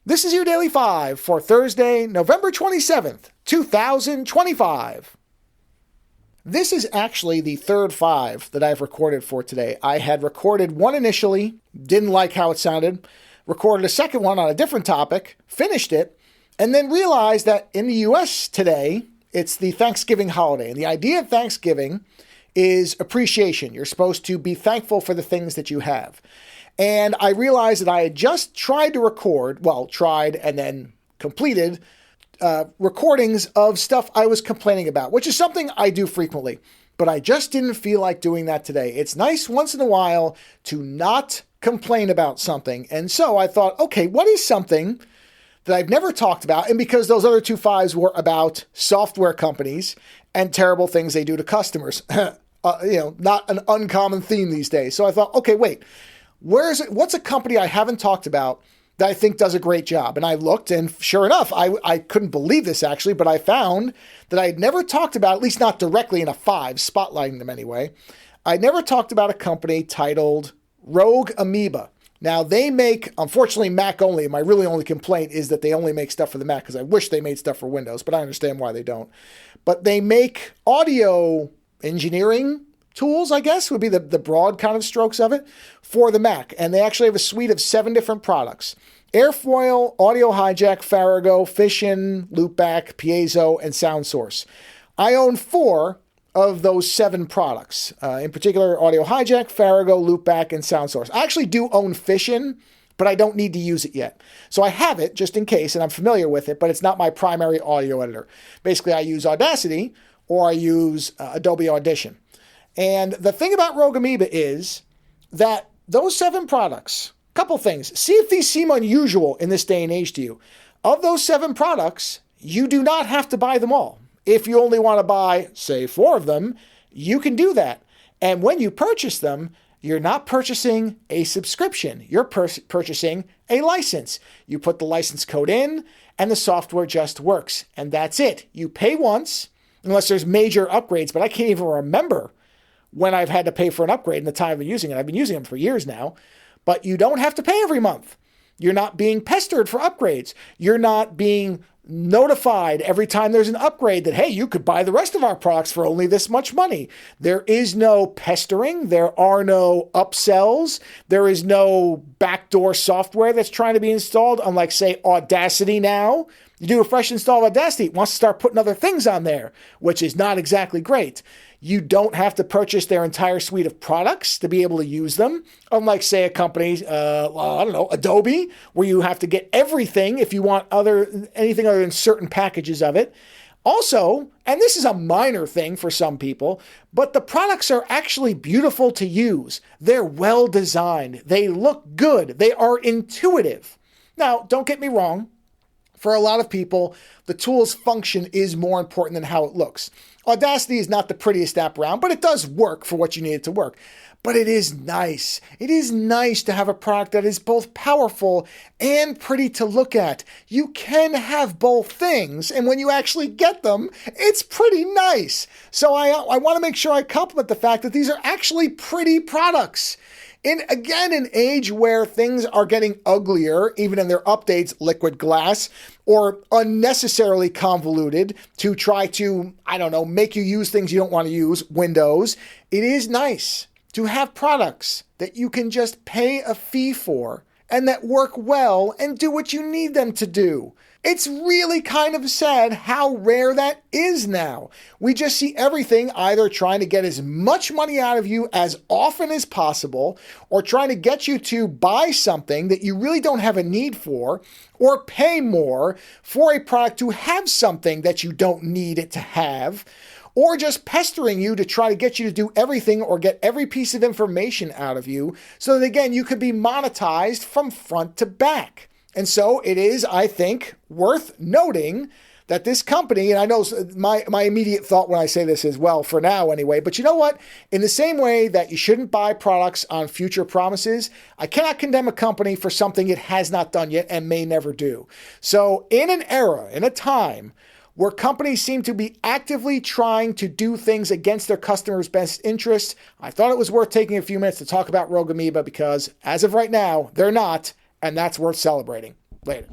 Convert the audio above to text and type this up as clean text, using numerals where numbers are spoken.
This is your Daily 5 for Thursday, November 27th, 2025. This is actually the third 5 that I've recorded for today. I had recorded one initially, didn't like how it sounded, recorded a second one on a different topic, finished it, and then realized that in the U.S. today, it's the Thanksgiving holiday. And the idea of Thanksgiving is appreciation. You're supposed to be thankful for the things that you have. And I realized that I had just tried to record, tried and then completed recordings of stuff I was complaining about, which is something I do frequently. But I just didn't feel like doing that today. It's nice once in a while to not complain about something. And so I thought, okay, what is something that I've never talked about? And because those other 2 5s were about software companies and terrible things they do to customers, not an uncommon theme these days. So I thought, okay, wait. What's a company I haven't talked about that I think does a great job? And I looked, and sure enough, I couldn't believe this actually, but I found that I had never talked about, at least not directly in a 5, spotlighting them anyway. I never talked about a company titled Rogue Amoeba. Now they make, unfortunately, Mac only. My really only complaint is that they only make stuff for the Mac, because I wish they made stuff for Windows, but I understand why they don't. But they make audio engineering tools, I guess, would be the broad kind of strokes of it, for the Mac. And they actually have a suite of 7 different products: Airfoil, Audio Hijack, Farrago, Fish-In, Loopback, Piezo, and Sound Source. I own 4 of those 7 products, in particular Audio Hijack, Farrago, Loopback, and Sound Source. I actually do own Fish-In, but I don't need to use it yet. So I have it just in case, and I'm familiar with it, but it's not my primary audio editor. Basically, I use Audacity or I use Adobe Audition. And the thing about Rogue Amoeba is that those 7 products, couple things, see if these seem unusual in this day and age to you. Of those 7 products, you do not have to buy them all. If you only want to buy, say, 4 of them, you can do that. And when you purchase them, you're not purchasing a subscription. You're purchasing a license. You put the license code in, and the software just works. And that's it. You pay once, unless there's major upgrades, but I can't even remember when I've had to pay for an upgrade in the time I've been using it. I've been using them for years now, but you don't have to pay every month. You're not being pestered for upgrades. You're not being notified every time there's an upgrade that, hey, you could buy the rest of our products for only this much money. There is no pestering. There are no upsells. There is no backdoor software that's trying to be installed, unlike, say, Audacity now. You do a fresh install of Audacity, it wants to start putting other things on there, which is not exactly great. You don't have to purchase their entire suite of products to be able to use them, unlike, say, a company, Adobe, where you have to get everything if you want anything other than certain packages of it. Also, and this is a minor thing for some people, but the products are actually beautiful to use. They're well designed. They look good. They are intuitive. Now, don't get me wrong. For a lot of people, the tool's function is more important than how it looks. Audacity is not the prettiest app around, but it does work for what you need it to work. But it is nice. It is nice to have a product that is both powerful and pretty to look at. You can have both things, and when you actually get them, it's pretty nice. So I want to make sure I compliment the fact that these are actually pretty products. In, again, an age where things are getting uglier, even in their updates, liquid glass, or unnecessarily convoluted to try to, make you use things you don't want to use, Windows, it is nice to have products that you can just pay a fee for and that work well and do what you need them to do. It's really kind of sad how rare that is now. We just see everything either trying to get as much money out of you as often as possible, or trying to get you to buy something that you really don't have a need for, or pay more for a product to have something that you don't need it to have, or just pestering you to try to get you to do everything or get every piece of information out of you so that, again, you could be monetized from front to back. And so it is, I think, worth noting that this company, and I know my immediate thought when I say this is, well, for now anyway, but you know what? In the same way that you shouldn't buy products on future promises, I cannot condemn a company for something it has not done yet and may never do. So in an era, in a time where companies seem to be actively trying to do things against their customers' best interests, I thought it was worth taking a few minutes to talk about Rogue Amoeba because, as of right now, they're not. And that's worth celebrating. Later.